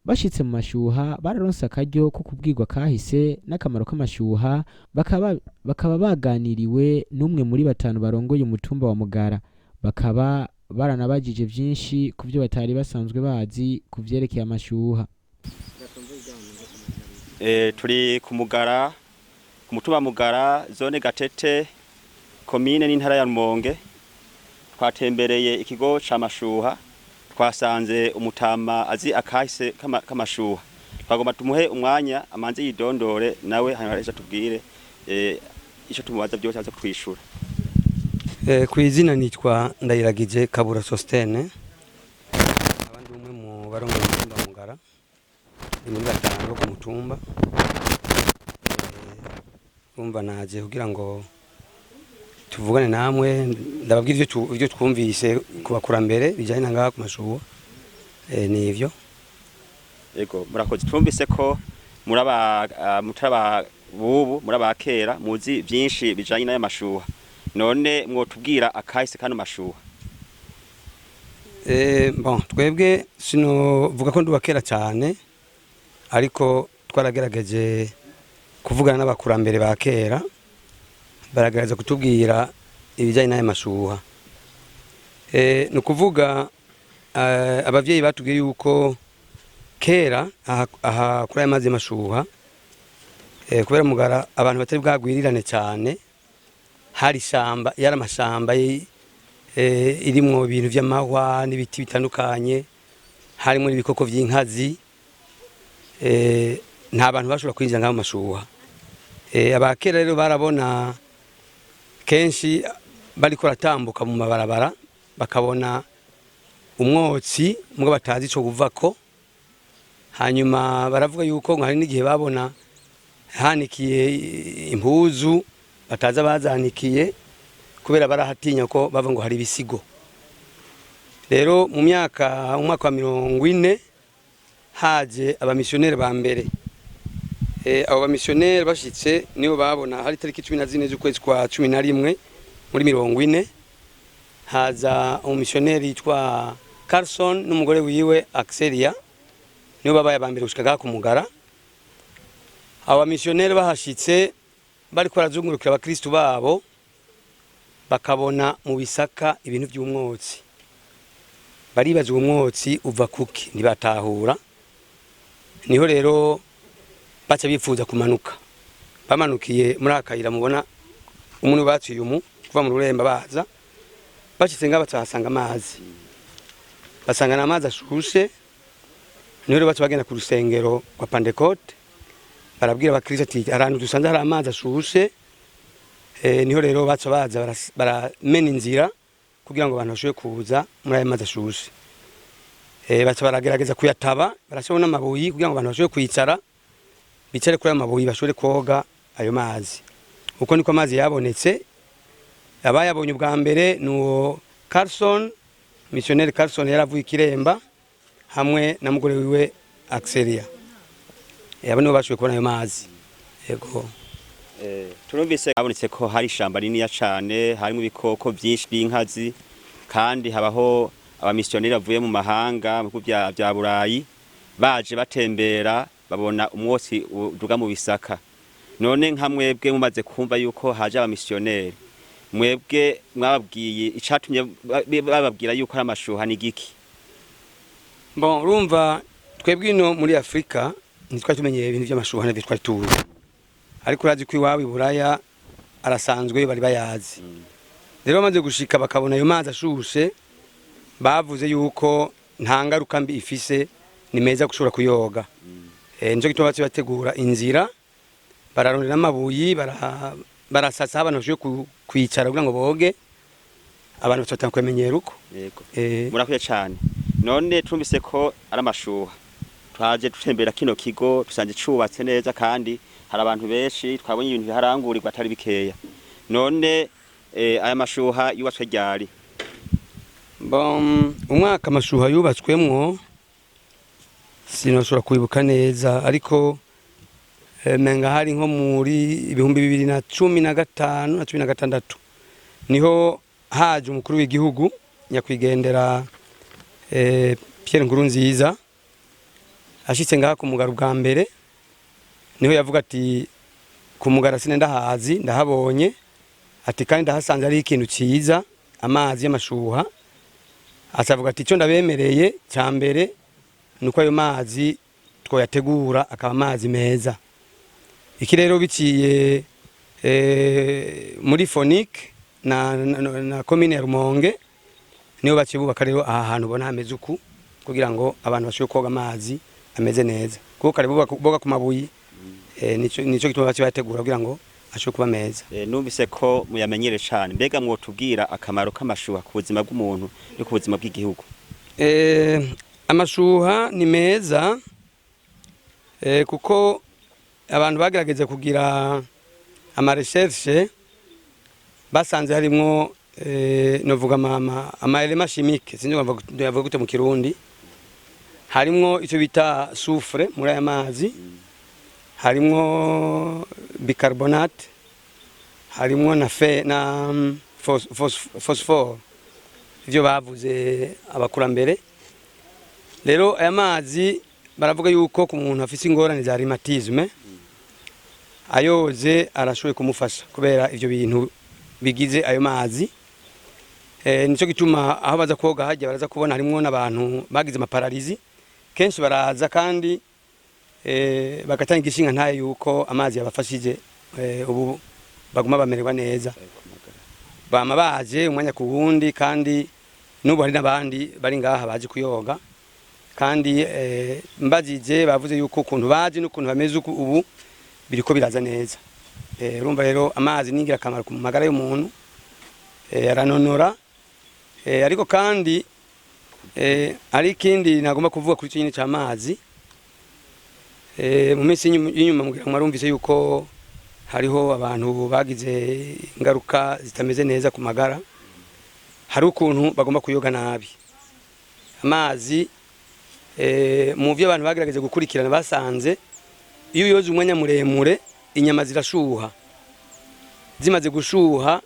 bashitse mu mashyuha bararonse akaryo ko kubwirwa kahise n'akamaro k'amashyuha bakaba baganiriwe n'umwe muri batanu barongoye umutumba wa Mugara, bakaba baranabajije byinshi ku byo batari basanzwe bazi ku vyerekeye amashyuha. Turi ku Mugara, ku mutumba Mugara, zone Gatete, komine n'intara ya Rumonge. Twatembereye ikigo c'amashuha, twasanze umutama azi akahise k'amashuha. Twagomba tumuhe umwanya amanze yidondore nawe hanyuma tubwire ico tumubaza byose aza kwishura. Ku izina nitwa Ndayiragije Kabura Sostene, abandi umwe mu barongo umutumba Mugara, ni muri batanu ku mutumba. Urumva naje kugira ngo tuvugane namwe ndababwira ibyo twumvise kubakurambere bijanye nangaha ku mashuha. Ni ivyo. Ego murakoze, twumvise ko muraba bubu muraba kera muzi byinshi bijanye n'aya mashuha. None mwotubwira akahise kano mashuha? Bon, twebwe sino vuga ko ndubakera cyane, ariko twaragerageje kuvugana n'abakurambere ba kera, baragaragaza kutubwira ibijanye n'aya mashuha. Ni ukuvuga abavyeyi batubwiye yuko kera aha kuri aya mazi mashuha, kubera Mugara abantu batari bwagwirirane cyane, hari shamba, yari amashamba irimwo ibintu vy'amahwa n'ibiti bitandukanye, harimo n'ibikoko vy'inkazi. Nta bantu bashobora kwinjira ngaho mashuha. Abakera rero barabona kenshi bariko ratambuka mu mabarabara, bakabona umwotsi mugabo batazi ico kuvako. Hanyuma baravuga yuko hari n'igihe babona hanikiye impuzu bataza bazanikiye, kubera barahatinya ko bava ngo hari ibisigo. Rero mu mwaka wa 40 haje abamisiyoneri ba mbere. Abo bamisiyoneri bashitse nibo babona hari tariki 14 z'ukwezi kwa 11 muri 40 haza umumisiyoneri yitwa Carson n'umugore wiwe Axelia, nibo babaye abambere gushika ku Mugara. Abo bamisiyoneri bahashitse bari kwarazungurukira abakristo babo, bakabona mu bisaka ibintu by'umwotsi. Baribaza umwotsi uva kuki, ntibatahura. Niho rero baca bifuza kumanuka. Bamanukiye muri akayira mubona umuntu baciye kuva mu ruremba baza, bashitse batahasanga amazi. Basanga n'amazi ashushe. Niho rero baca bagenda ku rusengero kwa Pentecote, barabwira abakristo ati arantu dusanze hari amazi ashushe. Niho rero baca baza baramena inzira kugira ngo abantu bashobore kuza muri aya mazi ashushe. Baca baragerageza kuyataba, barashobora n'amabuyi kugira ngo abantu bashobore kwicara, bicare kuri ayo mabuyi bashobore koga ayo mazi. Uko niko amazi yabonetse. Abayabonye ubwa mbere nuwo Carson, missionnaire Carson yaravuye Kiremba hamwe na mugore wiwe Axelia. Abo nibo bashoboye kubona ayo mazi. Yego. Turumvise abonetse ko hari ishamba rinini cyane, harimo ibikoko byinshi by'inkazi, kandi habaho abamisiyoneri bavuye mu mahanga mu bya Burayi baje batembera, babona umwotsi uduga mu bisaka. None nka mwebwe mumaze kumva yuko haje abamisiyoneri, mwebwe mwababwiye icatumye bababwira yuko ari amashuha ni giki? Bon, urumva twebwe ino muri Afrika nitwa tumenye ibintu by'amashuha n'ibyo twari tuzi, ariko urazi ko iwawe Buraya arasanzwe bari bayazi. Rero bamaze gushika bakabona ayo mazi ashushe, bavuze yuko nta ngaruka mbi ifise, ni meza gushobora kuyoga. Njo gituma bategura inzira, bararondera amabuyi, barasasa abantu bashobora kwicara kugira ngo boge, abantu batatu kwamenyera uko. Yego. Murakoze cyane. None twumvise ko ari amashuha. Twaje tutembera kino kigo, dusanze cubatse neza, kandi hari abantu benshi, twabonye ibintu biharangurirwa atari bikeya. None aya mashuha yubatswe ryari? Bon, umwaka amashuha yubatswemwo sinoshobora kwibuka neza, ariko menga hari nko muri 2015 na 2016 niho haje umukuru w'igihugu nyakwigendera Pierre Nkurunziza, ashitse ngaha ku Mugara bwa mbere niho yavuga ati ku Mugara sine ndahazi ndahabonye ati kandi ndahasanze ari ikintu ciza amazi y'amashuha asavuga ati cyo ndabemereye cya mbere nuko ayo mazi twoyategura akaba amazi meza. Iki rero biciye muri Phonique na commune ya Rumonge niyo bakibubaka rero aha hantu ubona hameze uku kugira ngo abantu bashobore koga amazi ameze neza kuko kare boga ku mabuyi nico gituma bategura kugira ngo ashobore kuba meza. Numvise ko muyamenyere cyane mbega mwotubwira akamaro k'amashuha ku buzima bw'umuntu no ku buzima bw'igihugu. Amashuha ni meza kuko abantu bagerageze kugira ama recherche basanze harimo novuga ama element chimique sinzi yavuga gute mu Kirundi, harimo icyo bita soufre muri aya mazi, harimo bicarbonate, harimo na phosphore ivyo bavuze abakurambere. Rero aya mazi baravuga yuko ku muntu afise ingorane za rhumatisme ayoze arashoboye kumufasha kubera ivyo bintu bigize ayo mazi. Nico gituma aho baza koga hajya baraza kubona harimo n'abantu bagize amaparalizi kenshi baraza kandi bagatanga igishinga ntaye yuko amazi yabafashije ubu baguma bamererwa neza bama baje umwanya ku wundi kandi n'ubu hari n'abandi bari ngaha baje kuyoga kandi mbajije bavuze yuko ukuntu baje n'ukuntu bameze ubu biriko biraza neza. Urumva rero amazi ningira akamaro ku magara y'umuntu aranonora ariko kandi ari kindi nagomba kuvuga kuri cyo nyine cy'amazi. Mu minsi y'inyuma mugira mwarumvise yuko hariho abantu bagize ingaruka zitameze neza ku magara, hari ukuntu bagomba kuyoga nabi amazi. Mu byo abantu bagerageze gukurikirana basanze iyo uyoze umwanya muremure inyama zirashuha, zimaze gushuha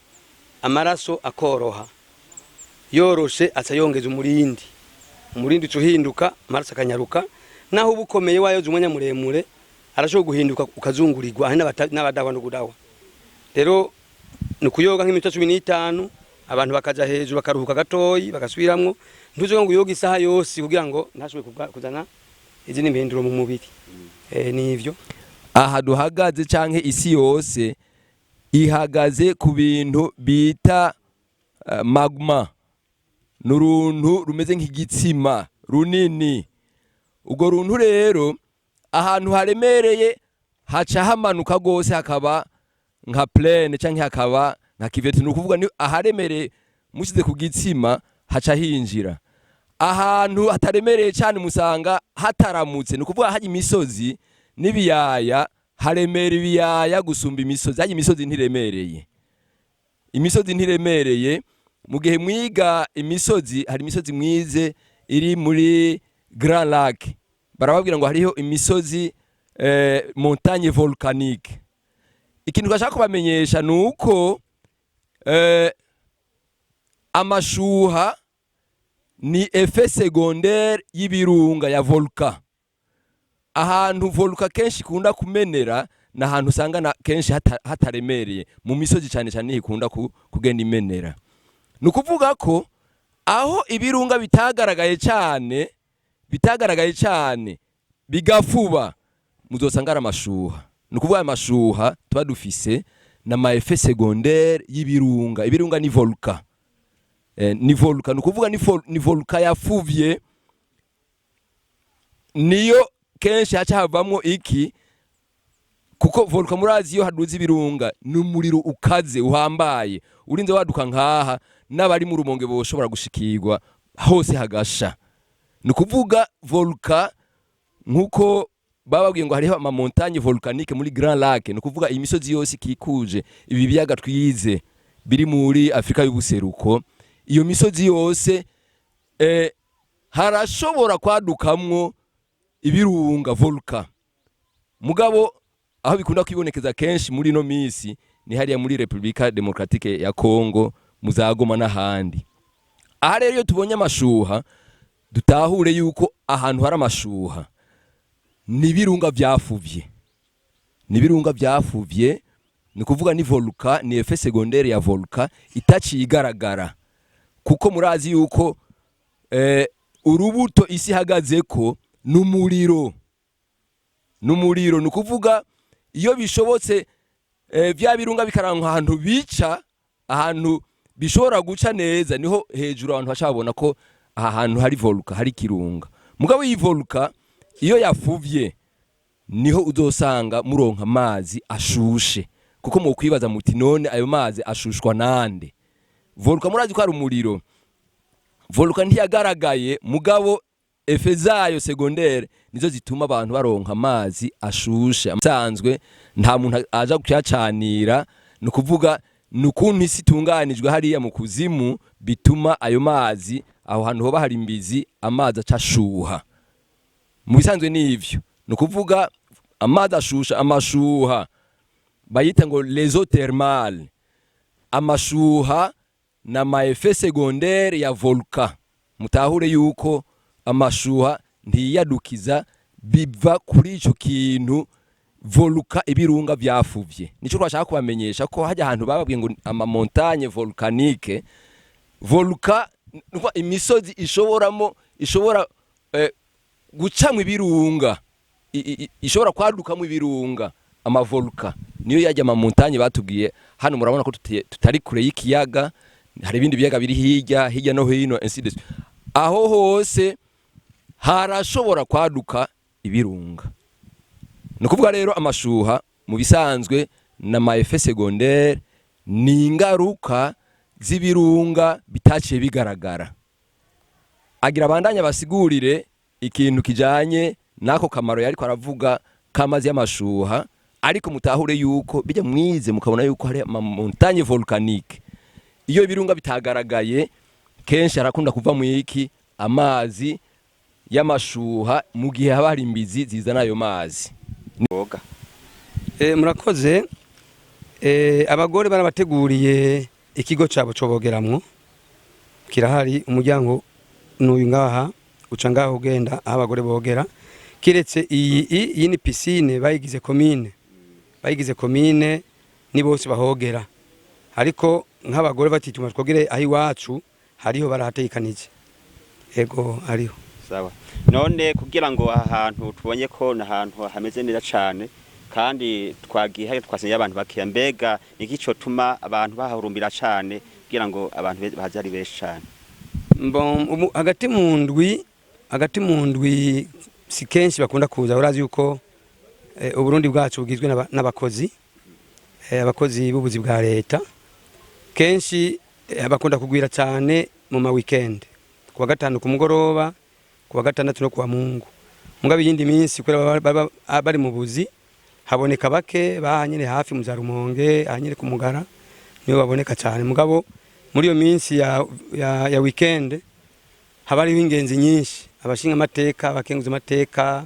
amaraso akoroha, yoroshe aca yongeza umurindi uhinduka amaraso akanyaruka, naho ubukomeye wayoze umwanya muremure arashobora guhinduka ukazungurirwa hari n'abadawa no gudawa. Rero ni kuyoga nk'iminota 15 abantu bakaja hejuru bakaruhuka gatoyi bagasubiramwo, ntuze ngo uyoga isaha yose kugira ngo ntashobore kuzana izindi mpinduro mu mubiri. Nivyo aha duhagaze canke isi yose ihagaze ku bintu bita magma, n'uruntu rumeze nk'igitsima runini. Ubwo runtu rero ahantu haremereye haca hamanuka gose hakaba nka plaine canke hakaba nka kivete, nukuvuga ni aharemereye musize ku gitsima haca hinjira. Ahantu hataremereye cyane musanga hataramutse, nukuvuga haje imisozi n'ibiyaya haremera ibiyaya gusumba imisozi. Haje imisozi ntiremereye, imisozi ntiremereye. Mu gihe mwiga imisozi, hari imisozi mwize iri muri Grand Lac, barababwira ngo hariho imisozi montagne volcanique. Ikintu gashaka kubamenyesha nuko amashuha ni effet secondaire y'ibirunga ya volcan. Ahantu volcan kenshi kunda kumenera na ahantu usanga na kenshi hataremereye, mu misozi cyane cyane ikunda kugenda imenera. Nukuvuga ko aho ibirunga bitagaragaye cyane bigafuba muzosanga ari amashuha. Nukuvuga amashuha tuba dufise na ma effet secondaire y'ibirunga. Ibirunga ni volcan, ni volcan, nukuvuga ni volcan yafuvye, niyo kenshi haca havamwo iki, kuko volcan murazi iyo haduze ibirunga n'umuriro ukaze uhambaye, urinze waduka nkaha n'abari mu Rumonge boshobora gushikirwa hose hagasha. Nukuvuga volcan nkuko bababwiye ngo hariho ama montagne volcanique muri Grand Lac, nukuvuga imisozi yose ikikuje ibi biyaga twize biri muri Afrika y'ubuseruko, iyo misozi yose harashobora kwadukamwo ibirunga volcan. Mugabo aho bikunda kwibonekeza kenshi muri no misi ni hariya muri Republika Demokratike ya Kongo, muzagoma n'ahandi. Aha rero iyo tubonye amashuha dutahure yuko ahantu hari amashuha n'ibirunga vyafuvye. N'ibirunga vyafuvye ni kuvuga ni volcan, ni effet secondaire ya volcan itaciye igaragara. Kuko murazi yuko urubuto isi ihagazeko n'umuriro. N'umuriro ni kuvuga iyo bishobotse vya birunga bikaranka ahantu bica, ahantu bishobora guca neza, niho hejuru abantu bashabona ko aha hantu hari volcan, hari kirunga. Mugabo iyi volcan iyo yafuvye niho uzosanga muronka amazi ashushe, kuko mu kwibaza muti none ayo mazi ashushwa nande? Volcan murazi ko ari umuriro. Volcan ntiyagaragaye, mugabo efe zayo secondaire nizo zituma abantu baronka amazi ashushe. Asanzwe nta muntu aja kuyacanira, no kuvuga nukuntu isi tunganijwe hariya mu kuzimu bituma ayo mazi aho hantu hoba hari imbizi amazi acashuha. Mu bisanzwe n'ivyo, no kuvuga amazi ashusha, amashuha bayita ngo les eaux thermales. Amashuha na ma effet secondaire ya volcan. Mutahure yuko amashuha ntiyadukiza, biva kuri ico kintu volcan, ibirunga vyafuvye. Nico twashaka kubamenyesha ko hajya ahantu bababwiye ngo ama montagne volcanique. Volcan imisozi ishobora gucamwa ibirunga, ishobora kwadukamwe ibirunga. Ama volcan niyo yajya ama montagne batubwiye. Hano murabona ko tutari kure y'ikiyaga, hari ibindi biyaga biri hirya no hino ainsi de suite. Aho hose harashobora kwaduka ibirunga. No kuvuga rero amashuha mu bisanzwe na ma effet secondaire ni ingaruka z'ibirunga bitaciye bigaragara. Agira abandanya basigurire ikintu kijanye nako kamaro yari ko aravuga kamazi y'amashuha, ariko mutahure yuko bijya mwize mukabona yuko hari ama montagne volcanique. Iyo ibirunga bitagaragaye kenshi harakunda kuva mu iki amazi y'amashuha mu gihe haba hari imbizi zizana ayo mazi. Boga murakoze. Abagore barabateguriye ikigo cabo cyo bogeramwo, kirahari umuryango n'uyu ngaha uca ngaho ugenda aho abagore bogera. Kiretse iyi ni piscine bayigize commune, ni bose bahogera, ariko nk'abagore batituma twogere aho iwacu hariho barahatekanije. Ego hariho. Sawa. None kugira ngo aha hantu tubonye ko na hantu hameze neza cyane kandi twagiye twasinye abantu bakiya, mbega igico tuma abantu baharumbira cyane kugira ngo abantu bahazari benshi cyane? Hagati mu ndwi si kenshi bakunda kuza. Urazi yuko Uburundi bwacu bugizwe n'abakozi, abakozi b'ubuzi bwa leta. Kenshi bakunda kugwira cyane mu ma weekend, kuwa gatanu ku mugoroba, kuwa gatandatu no kuwa Mungu. Mugabo yindi minsi kuri bari mu buzi haboneka bake bahanyere hafi mu za Rumonge, ahanyere ku Mugara niyo baboneka cyane. Mugabo muri iyo minsi ya weekend haba ari ingenzi nyinshi, abashinga amateka, abakenguza amateka,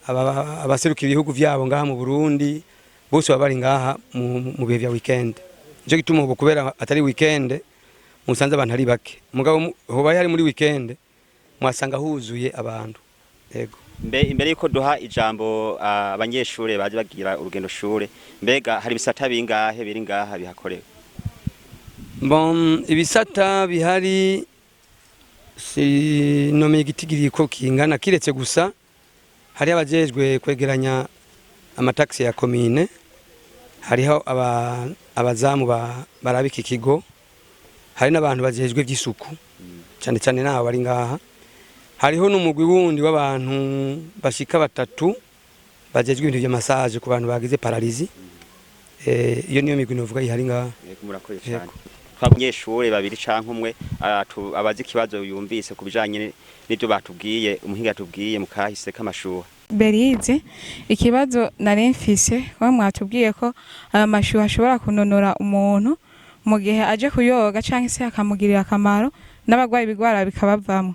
abaseruka ibihugu vyabo ngaha mu Burundi, bose baba bari ngaha mu bihe vya weekend. Nico gituma ubu kubera atari weekend musanze abantu ari bake, mugabo hoba yari muri weekend mwasanga huzuye abantu. Yego. Imbere yuko duha ijambo abanyeshure baje bagira urugendo shure, mbega hari bisata bingahe biri ngaha bihakorewe? Ibisata bihari si nome gitigiri ko kingana, kiretse gusa hari abajejwe kwegeranya amataxi ya commune, hariho abazamu barabika ikigo, hari n'abantu bajejwe by'isuku cyane cyane naho bari ngaha. Hariho n'umugwi wundi w'abantu bashika batatu bajejwe ibintu bya massage ku bantu bagize paralysie. Iyo niyo migwi novuga ihari ngaha. Murakoze cyane. Abanyeshure babiri canke umwe abazi kibazo yumvise kubijanye n'ibyo batubwiye, umuhinga tubwiye mu kahise k'amashuha. Berize ikibazo nari mfise ko mwatubwiye ko amashuha ashobora kunonora umuntu mu gihe aje kuyoga canke se akamugirira akamaro n'abagwayi bigwara bikabavamo.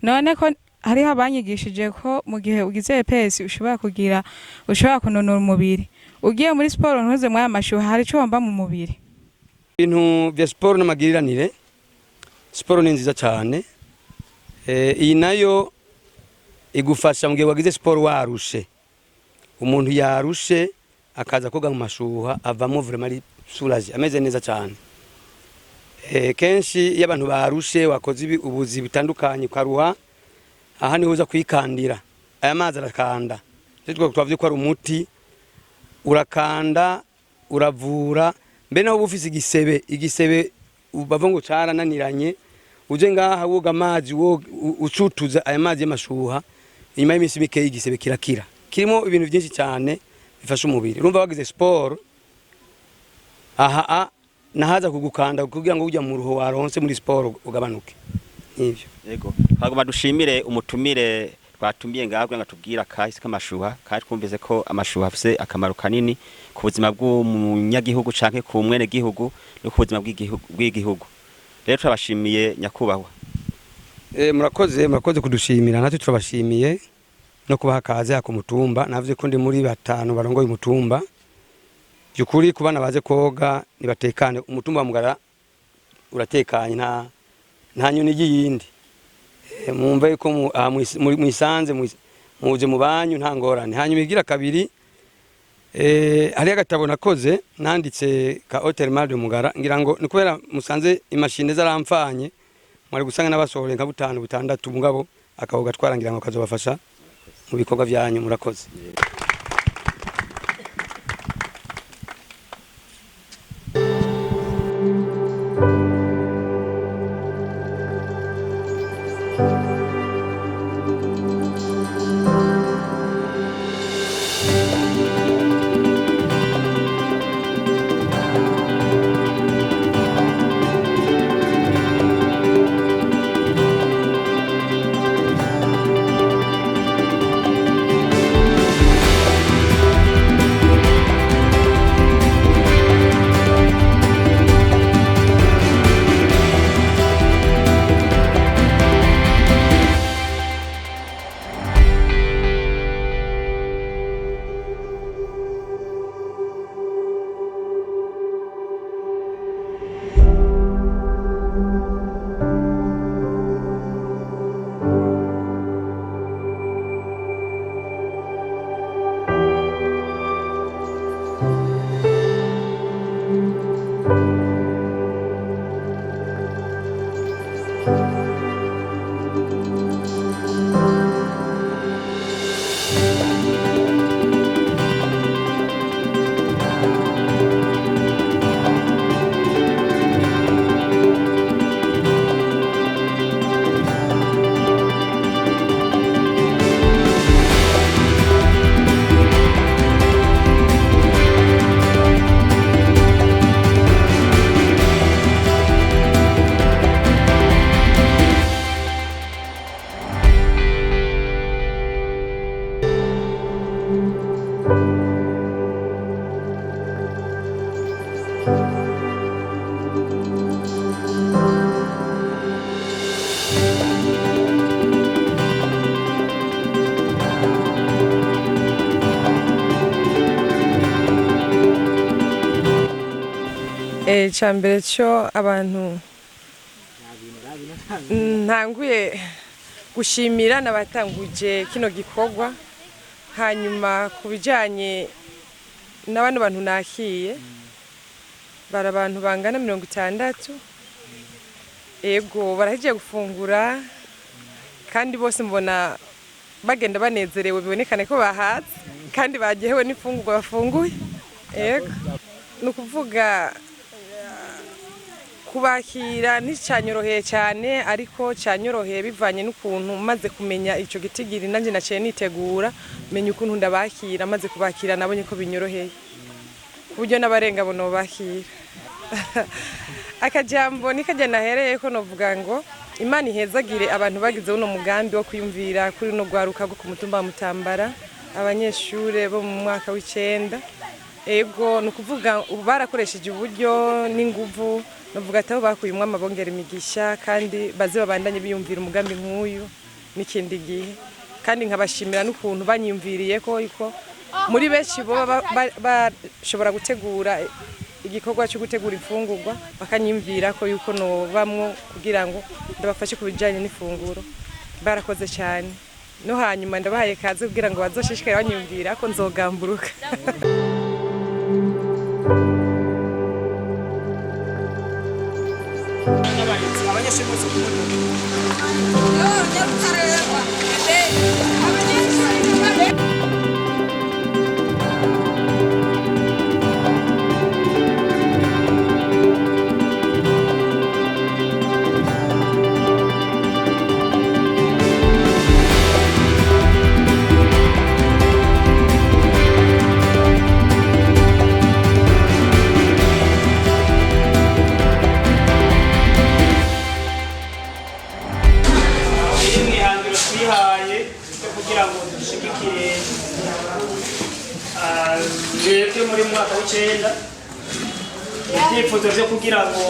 None ko hariho abanyigishije ko mu gihe ugize EPS ushobora kunonora umubiri, ugiye muri sport ntuze mwaya mashuha hari cyo wamba mu mubiri. Ibintu bya sport n'amagiriranire, sport ni nziza cyane. Iyi nayo igufasha mu gihe wagize sport warushe, umuntu yarushe akaza koga mu mashuha avamo vraiment ari soulage ameze neza cyane. Kenshi iyo abantu barushe wakoze ubuzi bitandukanye ukaruha, aha niho uza kwikandira aya mazi arakanda. Titwa twavuze ko ari umuti urakanda uravura, mbe naho bufise igisebe bava ngo carananiranye uje ngaha woga amazi ucutuza aya mazi y'amashuha, inyuma y'imisi mike igisebe kirakira. Kirimo ibintu byinshi cyane bifasha umubiri. Urumva wagize sport aha nahaza kugukanda kugira ngo ujya mu ruho waronse muri sport ugabanuke. Nivyo. Yego. Hagoma dushimire umutumire twatumiye ngaho ngo tubwira kahise k'amashuha, kandi twumvise ko amashuha afise akamaro kanini ku buzima bw'umunyagihugu canke ku mwene gihugu no ku buzima bw'igihugu. Rero turabashimiye nyakubahwa. Murakoze kudushimira, natwe turabashimiye no kubaha kaze ku mutumba. Navuze ko ndi muri 5 barongoye umutumba. Byukuri kubana baze koga nibatekane, umutumba wa Mugara uratekanye, nta nyoni y'iyindi. Mumve ko muisanze muje mu banyu nta ngorane. Hanyuma igira kabiri hari agatabo nakoze nanditse ka Hotel Mal de Mugara, ngira ngo ni kubera musanze imashine zaramfanye mwari gusanga n'abasohore nka 5 6 mugabo akavuga twarangira ngo kazobafasha mu bikorwa byanyu. Murakoze. Cyambere cyo abantu ntanguye gushimira nabatanguje kino gikorwa, hanyuma kubijanye n'abandi bantu nakiye bara abantu bangana 60. Ego barahiye gufungura kandi bose mbona bagenda banezerewe, bibonekane ko bahatse kandi bagihewe n'ifungurwa bafunguye. Ego nukuvuga kubakira nticanyoroheye cyane, ariko cyanyoroheye bivanye n'ukuntu maze kumenya ico gitigiri nanje naciye nitegura menya ukuntu ndabakira, maze kubakira nabonye ko binyoroheye kuburyo n'abarenga bono bakira. Akajambo nikaje nahereye ko novuga ngo Imana ihezagire abantu bagize uno mugambi wo kwiyumvira kuri no gwaruka go ku mutumba wa Mutambara, abanyeshure bo mu mwaka w'9. Ego nukuvuga barakoresheje uburyo n'inguvu, novuga ataho bakuye umwama bongera imigisha kandi baze babandanye biyumvira umugambi nk'uyu n'ikindi gihe. Kandi nkabashimira n'ukuntu banyumviriye ko muri benshi bo bashobora gutegura igikorwa cyo gutegura ifungurwa, bakanyumvira ko yuko no bamwe kugira ngo ndabafashe kubijanye n'ifunguro. Barakoze cyane no hanyuma ndabahaye kaze kugira ngo bazoshishikare banyumvira ko nzogamburuka. Mwebwe muri mwaka w'icenda ibyifuzo byo kugira ngo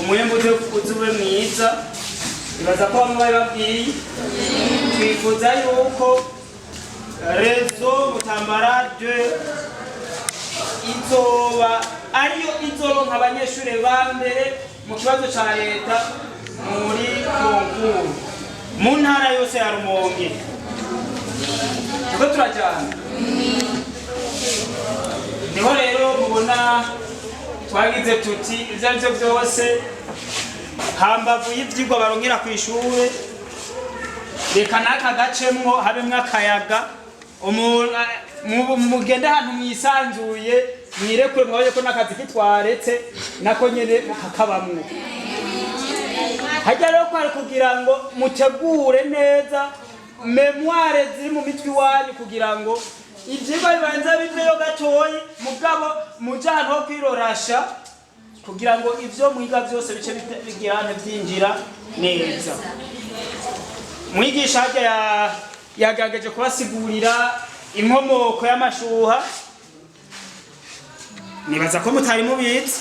umwembe uzube mwiza bibaza ko bamwe bari babwiye twifuza yuko rezo Mutambara de izoba ariyo izoronka abanyeshuri ba mbere mu kibazo ca leta muri konkuru mu ntara yose ya Rumonge. Tuko turajyana niho rero mubona twagize tuti ivyo arivyo vyose hambavu y'ivyigwa barongera ku ishure reka n'aka gacemwo habemwo akayaga mugende ahantu mwisanzuye mwirekure mwaboye ko n'akazi kitwaretse nako nyene kakabamwo. Hajya rero kwari kugira ngo mutegure neza memoire ziri mu mitwe iwanyu kugira ngo ivyigwa bibanza biveyo gatoyi mugabo muja ahantu ho kwirorasha kugira ngo ivyo mwiga vyose bice bigirane vyinjira neza. Mwigisha hajya yagerageje kubasigurira inkomoko y'amashuha, nibaza ko mutari mubizi,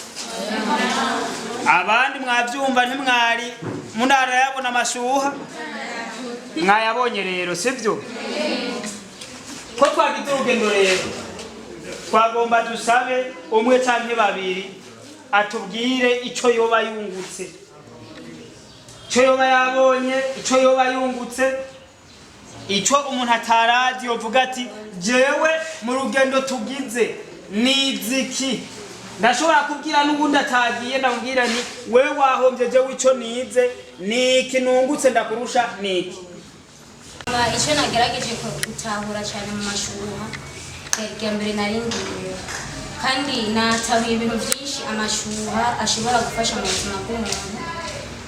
abandi mwavyumva ntimwari munara yabona amashuha mwayabonye rero sivyo? Ko twagize urugendo rero twagomba dusabe umwe canke babiri atubwire ico yoba yungutse, ico yoba yabonye, ico yoba yungutse, ico umuntu atarazi yovuga ati jewe mu rugendo tugize niziki. Ndashobora kubwira n'ubundi atagiye ndamubwira nti wewe wahombye jewe ico nize niki nungutse ndakurusha niki. Icyo nagerageje gutahura cyane mu mashuha bwa mbere naringiye kandi natahuye ibintu byinshi amashuha ashobora gufasha mu buzima bw'umuntu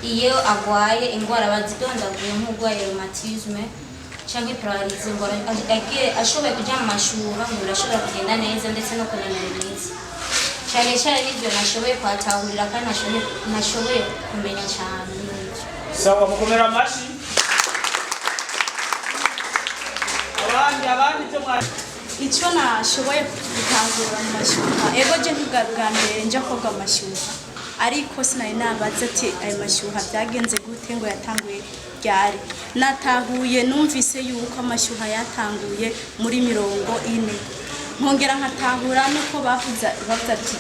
iyo agwaye indwara bazidondaguye nk'urwaye rheumatisme cyangwa paralyse ngo ashoboye kujya mu mashuha ngo birashobora kugenda neza ndetse no kunanura imitsi cyane cyane n'ibyo nashoboye kwatahurira kandi nashoboye kumenya cyane. Sawa, mukomera amashi. Icyo nashoboye gutahura mu mashyuha ego je bwa mbere nje koga amashyuha ariko sinari nabaza ati ayo mashyuha byagenze gute ngo yatanguye ryari. Natahuye numvise yuko amashyuha yatanguye muri 40 nkongera nkatahura nuko bavuze ati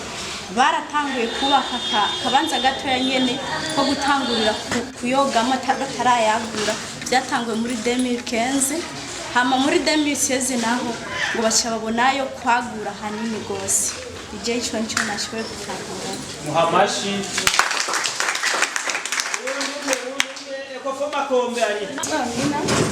baratanguye kubaka kabanza gatoya nyene ko gutangurira kuyogamo batarayagura byatanguye muri 2015 hama muri 2016 naho ngo bacha babonayo kwagura hanini gose. Ije ico nico nashoboye gutahura. Muhamashi ko foma kombe ari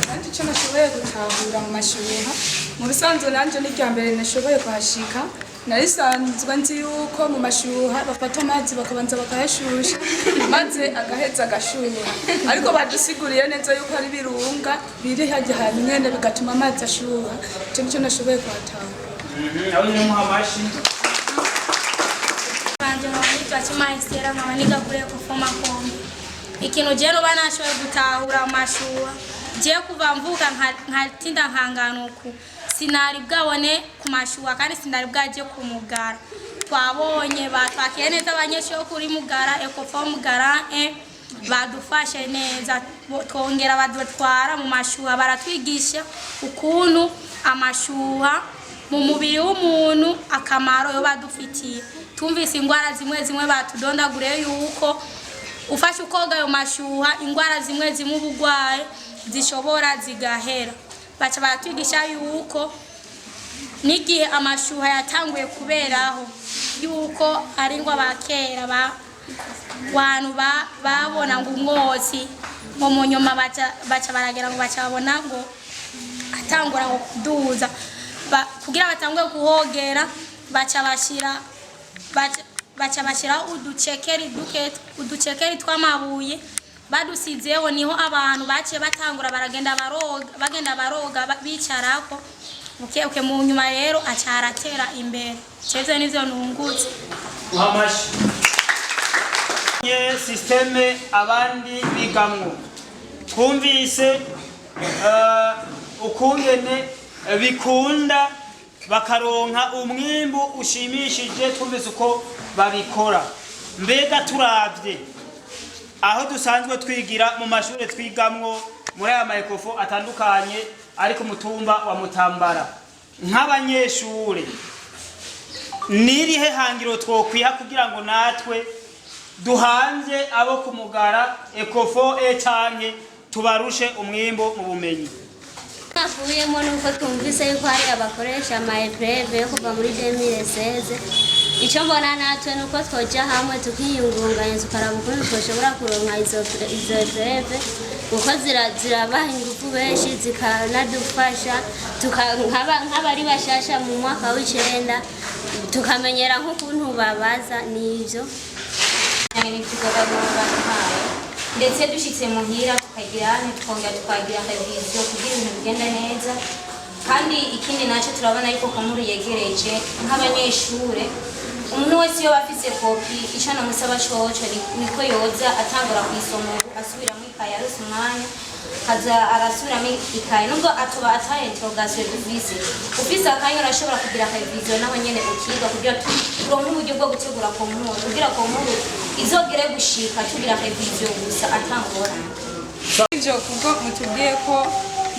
nanjye icyo nashoboye gutahura mu mashuha mu bisanzwe nanjye ni rya mbere nashoboye kuhashika. Narisanzwe nzi yuko mu mashuha bafata amazi bakabanza bakayashusha maze agaheza agashuha, ariko badusiguriye neza yuko ari birunga biri hajya hantu nyene bigatuma amazi ashuha. Icyo nicyo nashoboye kuhatahura. Aho ni muhamashi Banje n'abitwa Chimaisera nkabaniga kure ko foma kombe. Ikintu je no banashoboye gutahura amashuha je kuva mvuga nkatinda nkanganuku sinari bwabone ku mashuha kandi sinari bwaje ku mugara. Twabonye batwakiye neza abanyeshuri kuri mugara Ecofom Mugara badufashe neza twongera badutwara mu mashuha baratwigisha ukuntu amashuha mu mubiri w'umuntu akamaro yo badufitiye. Tumvise ingwara zimwe batudondagure yuko ufashe ukoga ayo mashuha ingwara zimwe ubugwaye zishobora zigahera baca baratwigisha yuko n'igihe amashuha yatanguye kuberaho yuko ari ngo abakera bantu babona ngo umwotsi ngo mu nyuma baca baragera ngo baca babona ngo atangura ngo kuduza kugira batanguye kuhogera baca bashyira uducekeri tw'amabuye badusizeho niho abantu baciye batangura bagenda baroga bicarako buke mu nyuma rero aca aratera imbere ceze nivyo nungutse uhamashi systeme abandi bigamwo twumvise ukungene bikunda bakaronka umwimbu ushimishije twumvise uko babikora mbega turavye aho dusanzwe twigira mu mashuri twigamwo muri aya maekofo atandukanye ari ku mutumba wa Mutambara nk'abanyeshure nirihe hangiro twokwiha kugira ngo natwe duhanze abo kumugara ekofo canke tubarushe umwimbo mu bumenyi Navuyemo nuko twumvise yuko hari abakoresha amaepreve yo kuva muri 2016 icyo mbona natwe nuko twoja hamwe tukiyungunganya tukaraba ukuntu twoshobora kuronka izo epreve kuko zirabaha ingufu benshi zikanadufasha nk'abari bashasha mu mwaka w'icenda tukamenyera nk'ukuntu babaza n'ivyo ndetse dushitse muhira tukagira tukongera tukagira revision kugira ibintu bigenda neza kandi ikindi naco turabona yuko kamuri yegereje nk'abanyeshure umuntu wese iyo bafise kopi ico namusaba coco niko yoza atangura kwisomero asubiramo ikaye arose umwanya kaza arasubiramo ikaye nubwo atuba ataye interrogation ufise akanya urashobora kugira revision naho nyene ukiga kugira turonke uburyo bwo gutegura konkuru kugira konkuru izogere gushika tugira revision gusa atangora ivyo kuko mutubwiye ko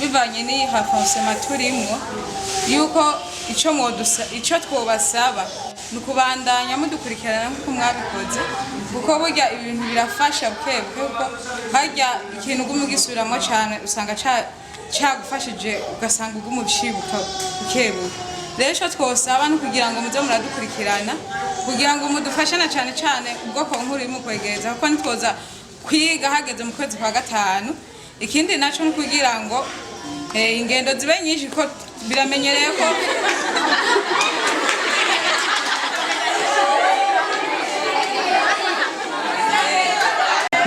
bivanye ni hafonsema turimo yuko ico twobasaba nukubandanya mudukurikirana nkuko mwabikoze kuko burya ibintu birafasha bukebuke kuko harya ikintu gumugisubiramo cyane usanga cyagufashije ugasanga ugumubishibuka bukebuke rero ico twosaba no kugira ngo muze muradukurikirana kugira ngo mudufashana cyane cyane ubwoko nkuru mu kwegereza kuko nitwoza kwiga hageze mu kwezi kwa gatanu ikindi naco no kugira ngo ingendo zibe nyinshi ko biramenyereye ko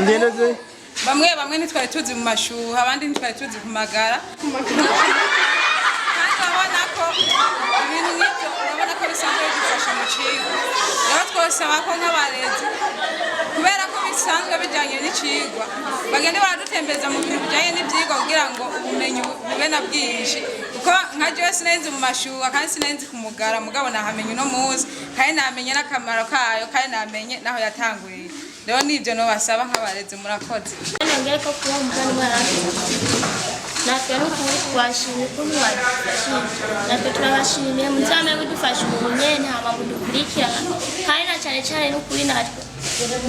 ngeneze bamwe nitwari tuzi mu mashuha abandi nitwari tuzi ku magara kandi urabona ko ibintu nk'ibyo urabona ko bisanzwe bidufasha mu cigwa rero twosaba ko nk'abarezi kubera ko bisanzwe bijanye n'icigwa bagende baradutembereza mu bintu bijanye n'ivyigwa kugira ngo ubumenyi bube na bwinshi kuko nka jewe sinenzi mu mashuha kandi sinenzi ku mugara mugabo nahamenye uno muzi kandi namenye n'akamaro kayo kandi namenye naho yatanguriye rero nivyo no basaba nk'abarezi murakoze nongeye ko kuba umugani natwe n'ukuri twashimye ukuntu badufashije natwe turabashimiye muzame budufasha ubumenyi hama budukurikirana kandi na cyane cyane n'ukuri natwe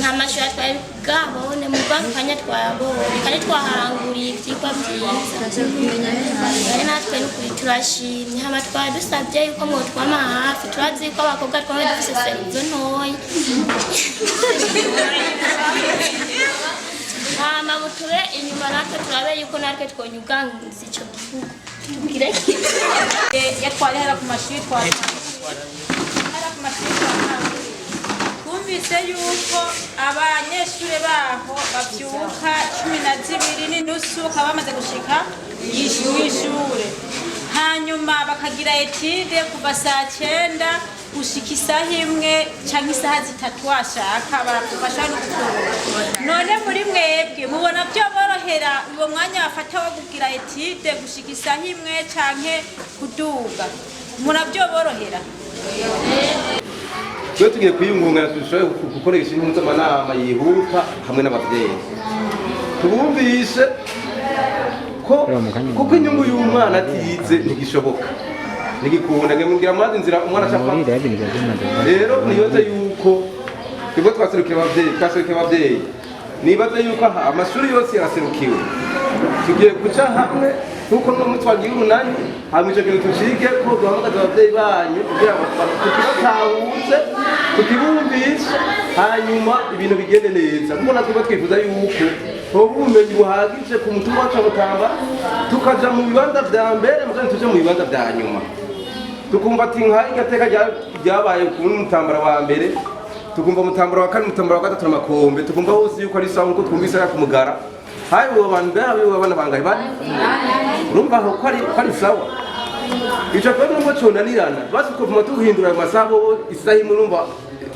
nta mashuri twari bwabone mu rwakanya twayabonye kandi twaharanguriye ivyigwa vyiza kandi natwe n'ukuri turashimye hama twari dusabye yuko mwotwama hafi turazi ko abakobwa twari dufise serizo ntoya hama mutube inyuma natwe turabe yuko natwe twonyuganguza ico gihugu tubwire yatwari hera ku mashuri twumvise yuko abanyeshure baho bavyuka 12:30 bakaba bamaze gushika y'ishure hanyuma bakagira etide kuva saa 9 gushika isaha 1 canke isaha 3 washaka barakufasha no gukora none muri mwebwe mubona byo borohera uwo mwanya bafata wo kugira etide gushika isaha 1 canke kuduga murabyo borohera Twe tugiye kwiyungunganya dushoboye gukoresha impuzamanama yihuta hamwe n'abavyeyi tubumvise kuko inyungu y'umwana atize ntigishoboka nigikunda ngemugira mwazi nzira umwana ashaka rero niyoze yuko twebwe twaserukiye abavyeyi nibaze yuko amashuri yose yaraserukiwe tugiye guca hamwe nk'uko n'umwe twagiye umunani hanyuma icyo kintu tucike ko duhamagaza ababyeyi banyu kugira ngo tukibatahuze tukibumvishe hanyuma ibintu bigende neza kuko natwe twifuza yuko hoba ubumenyi buhagije ku mutumba wacu wa Mutamba tukaja mu bibanza vya mbere mugani tuje mu bibanza vya nyuma tukumva ati nka igateka ryabaye ku Mutambara wa mbere tukumva Mutambara wa kane Mutambara wa gatatu n'amakombe tukumva hose yuko ari sawa nkuko twumvise ya kumugara hayi uwo bantu bari abana bangaye bari urumva ko ari sawa ico kwa nubwo conanirana basi ko vuma tuhindura amasabo isaha imwe numva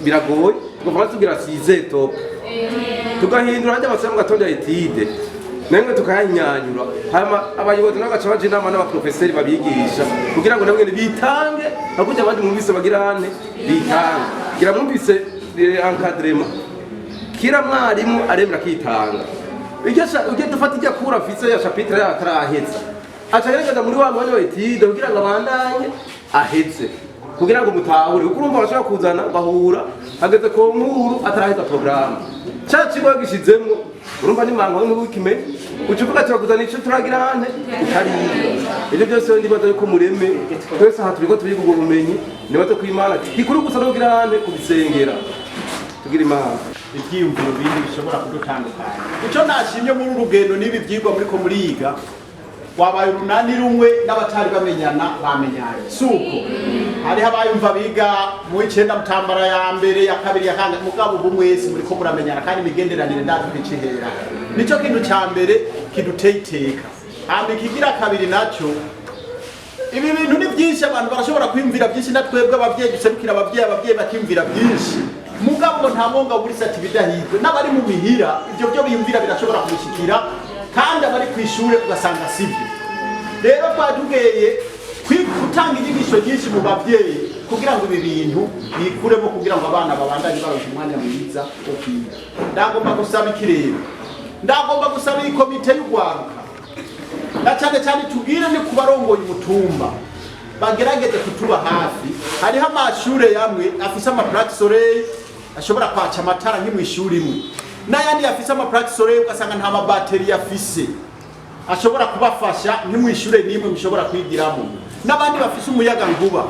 biragoye tukava tugira size top tugahindura hajya amasaha gatonda etide nemwe tukayinyanyura hama abayobozi n'agaca baje inama n'abaprofeseri babigisha kugira ngo namwe bitange akujya abandi mu bise bagirane bitange gira mwumvise encadrement kira mwarimu aremera kitanga ujye dufata ijya kura afise ya chapitre yatarahetse aca yerekeza muri wa mwanya wa etide kugira ngo abandanye ahetse kugira ngo mutahure kuko urumva bashaka kuzana bahura hageze ko nkuru ataraheza programme cha kigo gishizemwo urumva ni mango n'ubu kimenye ucuvuga ati bakuzana ico turagira hane utari ibyo byose ndibaza yuko mureme twese aha turiko tubiga ubwo bumenyi nibaze kwimana ikuru gusa no kugira hane kubisengera tugira imana ibyiyumviro bindi bishobora kudutandukanya ico nashimye muri urugendo nibi byigwa muri ko muriga wabaye urunani rumwe n'abatari bamenyana bamenyanye suko hari habayumva biga mu 9 Mutambara ya mbere ya kabiri ya kanga mugabo bumwese muri ko muramenyana kandi imigenderanire ndazi kwicihera nico kintu cya mbere kiduteyiteka handi kigira kabiri naco ibi bintu ni byinshi abantu barashobora kwimvira byinshi natwebwe abavyeyi duserukira abavyeyi bakimvira byinshi mugabo nta mwonga buri sati bidahizwe n'abari mu mihira ibyo byo biyumvira birashobora kubishikira kandi abari kwishure ugasanga sivyo rero twadugeye gutanga inyigisho nyinshi mu bavyeyi kugira ngo ibi bintu bikuremo kugira ngo abana babandanye baronka umwanya mwiza wo kwiga ndagomba gusaba ikirero ndagomba gusaba iyi komite y'ugwaruka na cyane cyane tubwire ni kubarongoye umutumba bagerageze kutuba hafi hariho amashure yamwe afise amaplate soleil ashobora kwaca amatara nk'imwishuri imwe n'ayandi afise amaplate soleil ugasanga nta mabateri yafise ashobora kubafasha nk'imwishure nimwe mushobora kwigiramo n'abandi bafise umuyaga nkuba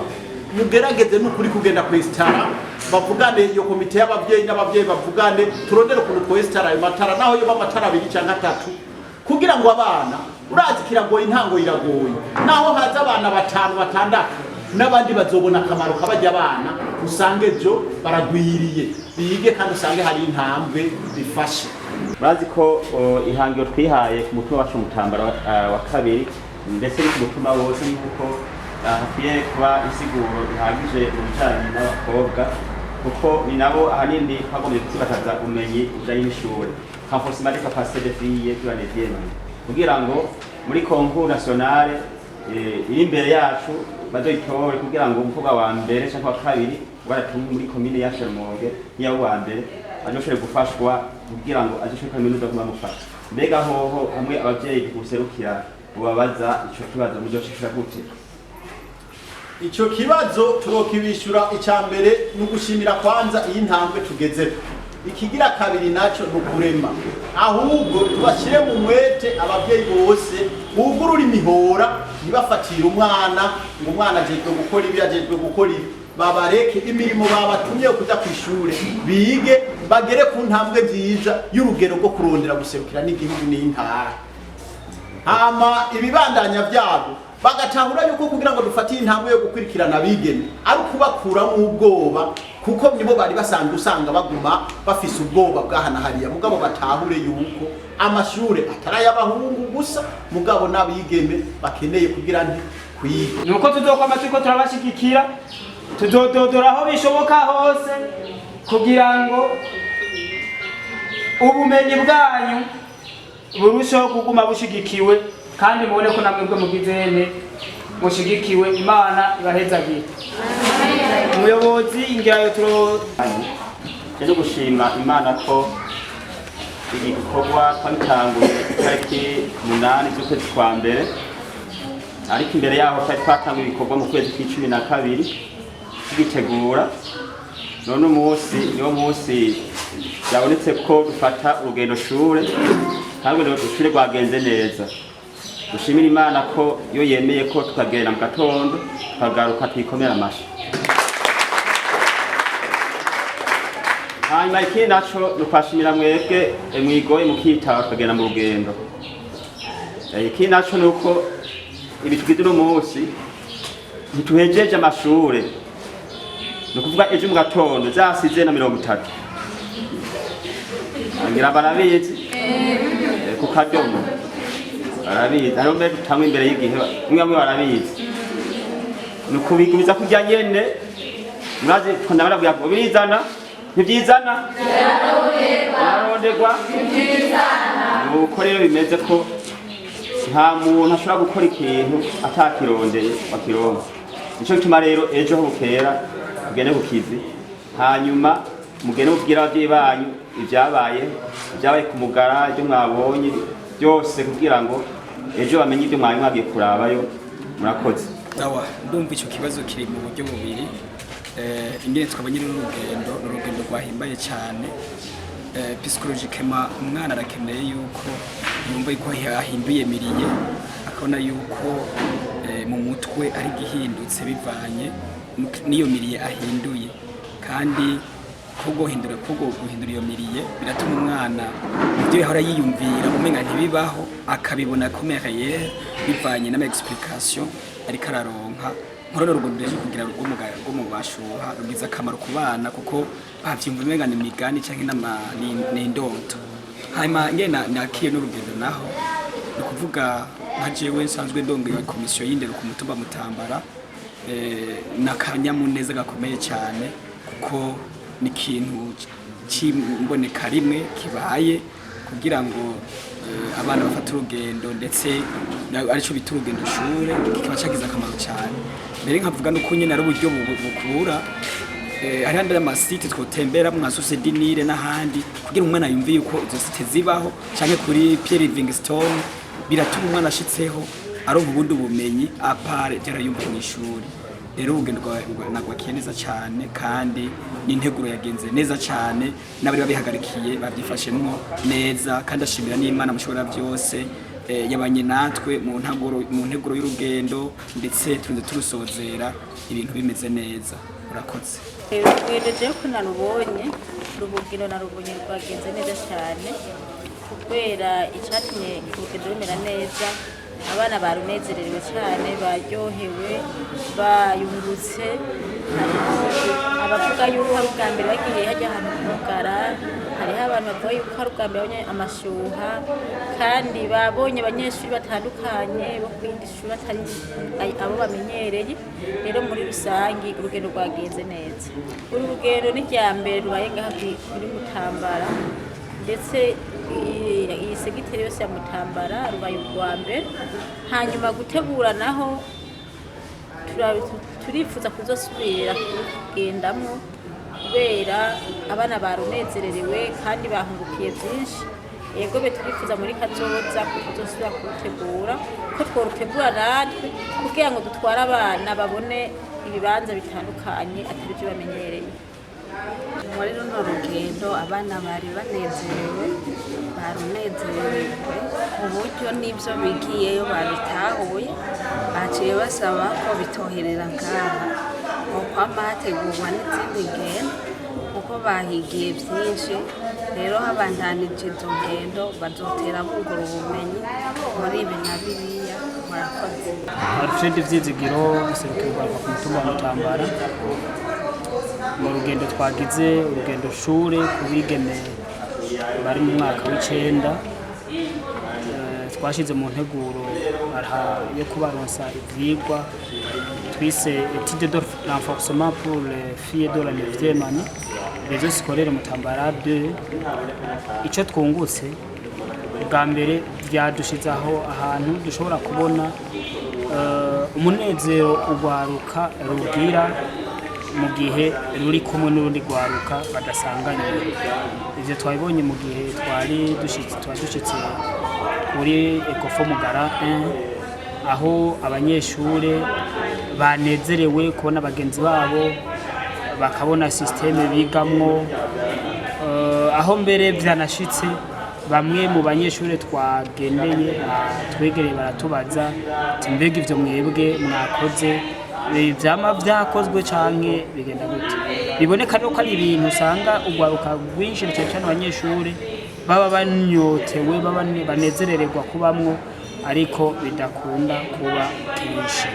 mugerageze n'ukuri kugenda kwestara bavugane iyo komite y'abavyeyi n'abavyeyi bavugane turondere ukuntu kwestara ayo matara naho yo amatara 2 canke 3 kugira ngo abana urazi kiragoye intango iragoye naho haza abana 5 6 n'abandi bazobona akamaro kabajya abana usange byo baragwiriye bige kandi usange hari intambwe bifashe bazi ko ihangiro twihaye ku mutima wacu Mutambara wa kabiri ndetse ku mutima wose nuko hafiye kuba insiguro ihagije ubujanye n'abakobwa kuko ni nabo ahanini twagomye gutibataza umenyi ujanye n'ishure renforcement des capacités des filles et des jeunes kugira ngo muri concours national iri imbere yacu bazoyitore kugira ngo umukobwa wa mbere cyangwa wa kabiri baratumwe muri commune ya Shermonge niyo wa mbere ajoshore gufashwa kugira ngo ajoshore kaminuza kuma mufasha mbega hoho hamwe abavyeyi guserukira ubabaza ico kibazo mujoshikira gute ico kibazo turokibishura icambere n'ugushimira kwanza iyi ntambwe tugeze ikigira kabiri naco nukurema ahubwo tubashire mu mwete abavyeyi bose bugurura imihora nibafatira umwana ngo umwana ajejwe gukora ibi ajejwe gukora ibi babareke imirimo babatumye kuja kwishure bige bagere ku ntambwe nziza y'urugero rwo kurondera guserukira n'igihugu n'intara hama ibibandanya byabo bagatahura yuko kugira ngo dufatiye intambwe yo gukurikirana bigeme ari kubakura mu ubwoba kuko nibo bari basanzwe usanga baguma bafise ubwoba bwahana hariya mugabo batahure yuko amashure atarayabahungu gusa mugabo nabigeme bakeneye kugira nti kwiga nuko tuzokwama turiko turabashigikira tuzododora aho bishoboka hose kugira ngo ubumenyi bwanyu burusheho kuguma bushigikiwe kandi mubone ko namwe mugizene mushigikiwe imana ibahezagire umuyobozi ingirayo cyo gushima imana ko igikorwa twabitanguye tariki 8 z'ukwezi kwa mbere ariko imbere yaho twari twatanguye ibikorwa mu kwezi k'12 tugitegura none umunsi niwo munsi yabonetse ko dufata urugendo shure kandi urugendo shure rwagenze neza dushimira Imana ko iyo yemeye ko tukagenda mu gatondo tukagaruka twikomera amashi. Hanyuma ikindi naco nukwashimira mwebwe mwigoye mukitaba tukagenda mu rugendo. Ikindi naco nuko ibi tugize uno munsi ntituhejeje amashure, ni ukuvuga ejo mu gatondo zasize na 30 ngira barabizi ku kadomo barabizi hariho mbere tutamwe imbere y'igihe mwamwe barabizi ni ukubigumiza kurya nyene murazi ko ndabaravuga ngo bizana ntibyizana bararonderwa nuko rero bimeze ko nta muntu ashobora gukora ikintu atakirondeye bakironka. Nico gituma rero ejo ho bukera tugende ku kizi, hanyuma mugende mubwira abavyeyi banyu ibyabaye ku Mugara, ibyo mwabonye byose kugira ngo ejo bamenye ibyo mwari mwagiye kurabayo. Murakoze. Ndumva icyo kibazo kiri mu buryo bubiri. Ingene twabonye n'urugendo rwahimbaye cyane. Psychologically umwana arakeneye yuko yumva yuko yahinduye miriye, akabona yuko mu mutwe ari gihindutse bivanye niyo miriye ahinduye, kandi guhindura iyo miriye biratuma umwana ibyo yahora yiyumvira umenga ntibibaho akabibona komereye bivanye n'ama explication ariko araronka. Nkoro n'urugondo rero kugira rwo mu bashuha rugize akamaro ku bana kuko bavyumva umenga ni migani canke n'indoto. Hanyuma ngena nakiye n'urugendo naho ni kuvuga nka jewe nsanzwe ndongeye komisiyo y'indero ku mutumba Mutambara, n'akanyamuneza gakomeye cyane kuko ni ikintu cy'imboneka rimwe kibaye kugira ngo abana bafata urugendo ndetse aricyo bita urugendo shure kikaba cyagize akamaro cyane. Mbere nkavuga nuko nyine ari uburyo bukura hari handi amasite twotembera mu Source du Nil n'ahandi kugira umwana yumve yuko izo site zibaho, cyane kuri Pierre Livingstone biratuma umwana ashitseho aronka ubundi bumenyi apare byarayumva mu ishuri. Rero urugendo nagwakiye neza cyane kandi n'integuro yagenze neza cyane, n'abari babihagarikiye babyifashemwo neza, kandi ashimira n'Imana mushobora byose yabanye natwe mu nteguro y'urugendo ndetse turinze turusozera ibintu bimeze neza. Urakoze. Urugendo je ko narubonye urugendo narubonye rwagenze neza cyane kubera icatumye urugendo rumera neza. Abana barunezerewe cyane, baryohewe, bayungutse. Abavuga yuko ari ubwa mbere bagiye hajya ahantu ku Mugara, hariho abantu bavuga yuko ari ubwa mbere babonye amashuha, kandi babonye abanyeshuri batandukanye bo ku yindi shuri atari abo bamenyereye. Rero muri rusangi urugendo rwagenze neza. Uru rugendo ni rya mbere rubaye ngaha kuri Mutambara, ndetse iyi segiteri yose ya Mutambara rubaye ubwa mbere. Hanyuma gutegura naho turifuza kuzosubira kugendamwo kubera abana barunezererewe kandi bahungukiye byinshi. Yego be turifuza muri kazoza kuzosubira kurutegura, ko tworutegura natwe kugira ngo dutware abana babone ibibanza bitandukanye atari byo bamenyereye. Muri runo rugendo abana bari banezerewe, barunezerewe uburyo n'ibyo bigiyeyo babitahuye, baciye basaba ko bitoherera ngaha kuko amategurwa n'izindi ngendo kuko bahigiye byinshi. Rero habandanije izo ngendo bazotera bungura ubumenyi muri ibi na biriya. Murakoze. Alfred Vyizigiro userukirwa ku mutumba wa Mutambara. Mu rugendo twagize urugendo shure kubigeme bari mu mwaka w'icenda, twashize mu nteguro yo kubaronsa ivyigwa twise étude de renforcement pour les filles de la 9e année réseau scolaire Mutambara 2. Ico twungutse bwa mbere byadushizaho ahantu dushobora kubona umunezero urwaruka rugira mu gihe ruri kumwe n'urundi rwaruka badasanganye. Ivyo twabibonye mu gihe twari dushitse kuri Ecofo Mugara 1, aho abanyeshure banezerewe kubona bagenzi babo, bakabona systeme bigamwo, aho mbere vyanashitse bamwe mu banyeshuri twagendeye twegereye baratubaza ati mbega ivyo mwebwe mwakoze vyama vyakozwe canke bigenda gute. Biboneka rero ko ari ibintu usanga urwaruka rwinshi cyane cyane abanyeshuri baba banyotewe baba banezerererwa kubamwo ariko bidakunda kuba kenshi.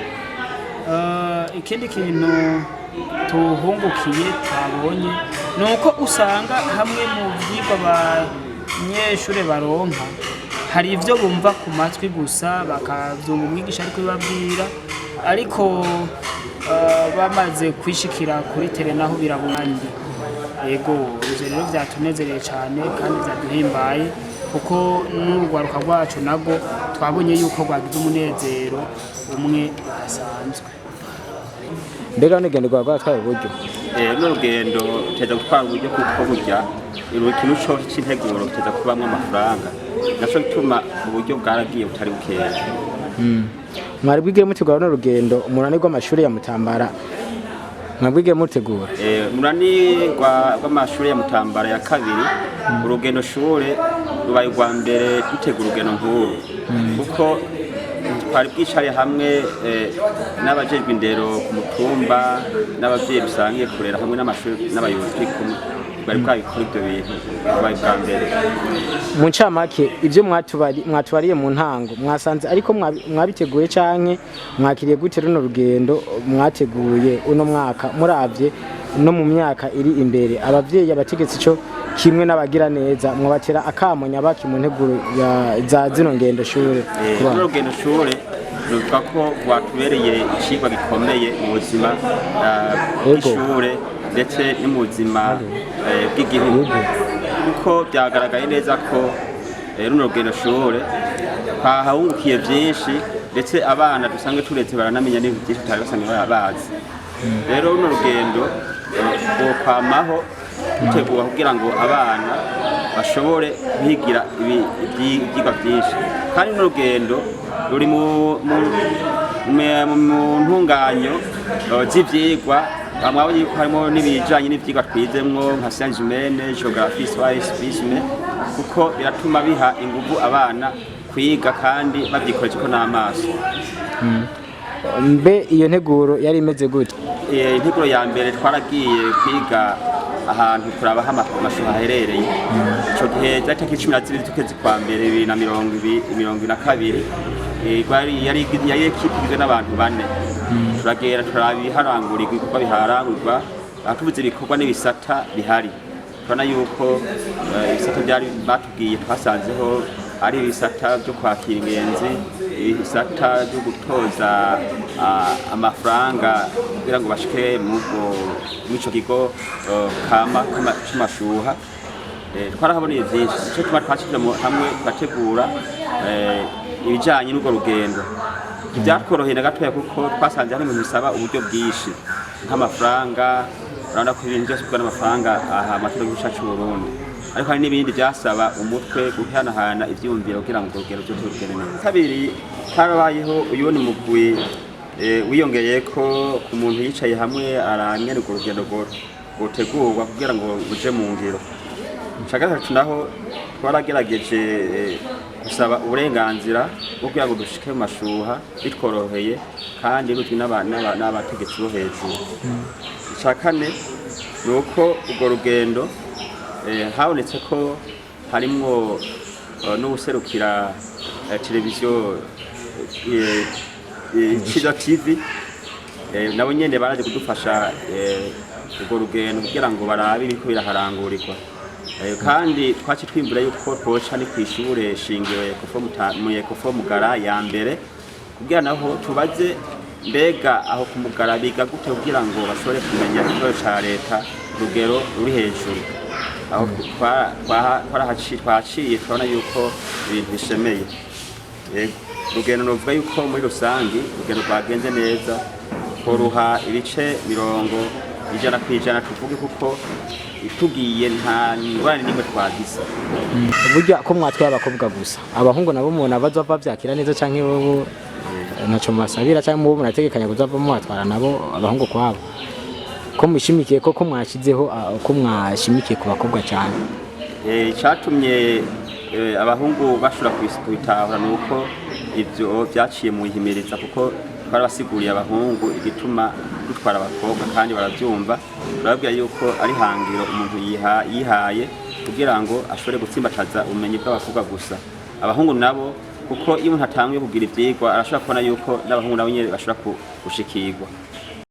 Ikindi kintu tuhungukiye twabonye nuko usanga hamwe mu vyigwa abanyeshuri baronka hari ivyo bumva ku matwi gusa bakavyumva umwigisha ariko bibabwira ariko bamaze kwishikira kuri tere naho birabandi. Ego ivyo rero vyatunezereye cyane kandi vyaduhimbaye kuko n'urwaruka rwacu nago twabonye yuko rwagize umunezero umwe udasanzwe. Mbega n'urugendo rwatwaye uburyo n'urugendo teza gutwara uburyo kuko burya ikintu cyose cy'integuro teza kubamwo amafaranga naco bituma uburyo bwaragiye butari bukeya. Mwari bwige mutegura n'urugendo umunani rw'amashuri ya Mutambara mwabwige mutegura umunani rw'amashuri ya Mutambara ya kabiri urugendo shure rubaye rwa mbere dutegura urugendo nkuru kuko twari bwicare hamwe n'abajejwe indero ku mutumba n'abavyeyi bisangiye kurera hamwe n'amashuri n'abayobozi kumwe bari bwabikora ibyo bintu babaye bwa mbere. Mu ncamake ivyo mwatubariye mu ntango mwasanze ariko mwabiteguye canke mwakiriye gute runo rugendo mwateguye uno mwaka muravye no mu myaka iri imbere abavyeyi abategetsi cyo kimwe n'abagira neza mwabatera akamo nyabaki mu nteguro za zino ngendo shure. Runo rugendo shure ruvuga ko rwatubereye icigwa gikomeye mu buzima bw'ishure ndetse no mu buzima bw'igihugu kuko byagaragaye neza ko runo rugendo shure twahahungukiye byinshi ndetse abana dusanzwe turetse baranamenya n'ibintu byinshi tutari basanzwe bazi. Rero runo rugendo rwokwamaho gutegura kugira ngo abana bashobore kwigira ibyigwa byinshi kandi runo rugendo ruri mu ntunganyo z'ivyigwa mwabonye yuko harimo n'ibijanye n'ivyigwa twizemwo nka sciences humaines, géographie, histoire, civisme kuko biratuma biha inguvu abana kwiga kandi bavyikoreje ko n'amaso. Mbe iyo nteguro yari imeze gute? Integuro ya mbere twaragiye kwiga ahantu turaba amashure aherereye ico gihe cyari 12 z'ukwezi kwa mbere 2022 yari ekipizwe n'abantu bane turagera turabiharangurira ibikorwa biharangurwa batuvuze ibikorwa n'ibisata bihari turabona yuko ibisata byari batubwiye twasanzeho ari ibisata byo kwakira ingenzi ibisata byo gutoza amafaranga kugira ngo bashike mw'ico kigo kama cy'amashuha twarahaboneye byinshi icyo tuba twashyize hamwe tugategura ibijyanye n'urwo rugendo byatworoheye na gatoya kuko twasanze hari ibintu bisaba uburyo bwinshi nk'amafaranga urabona ko ibintu byose bigana amafaranga aha amatora y'u Burundi ariko hari n'ibindi byasaba umutwe guhanahana ivyumviro kugira ngo urugendo rwo rugende neza. Kabiri harabayeho uyundi mugwi wiyongeye ko ku muntu yicaye hamwe aranyene urwo rugendo gutegurwa kugira ngo uje mu ngiro. Gatatu naho twaragerageje gusaba uburenganzira bwo kugira ngo dushike mu mashuha bitworoheye kandi rutwi n'abategetsi bo hejuru. Icya kane ni uko urwo rugendo habonetse ko harimwo n'ubuserukira televiziyo Chiza TV nabo nyene baraje kudufasha urwo rugendo kugira ngo barabe ibiko biraharangurirwa kandi twaci twimbura yuko twoca ni kwishure shingiro Ecofo Mugara ya mbere kugira naho tubaze mbega aho ku Mugara biga gute kugira ngo bashobore kumenya ikibazo ca leta rugero ruri hejuru aho twaciye turabona yuko ibintu bishemeye. Rugendo novuga yuko muri rusangi rugendo rwagenze neza koruha ibice 100% tuvuge kuko itugiye nta ngwani nimwe twagize. Burya ko mwatwaye abakobwa gusa abahungu nabo mubona bazova vyakira neza canke wowe naco masabira canke mubo munategekanya kuzava mwatwara nabo abahungu kwabo ko mwishimikiye ko mwashizeho ko mwashimikiye ku bakobwa cyane. Cyatumye abahungu bashobora kubitahura nuko ivyo vyaciye mu ihimiriza kuko twarabasiguriye abahungu igituma dutwara abakobwa kandi baravyumva barabwira yuko ari hangiro umuntu yihaye kugira ngo ashobore gutsimbataza ubumenyi bw'abakobwa gusa. Abahungu nabo kuko iyo umuntu atanguye kugira ivyigwa arashobora kubona yuko n'abahungu nabo nyene bashobora gushikirwa.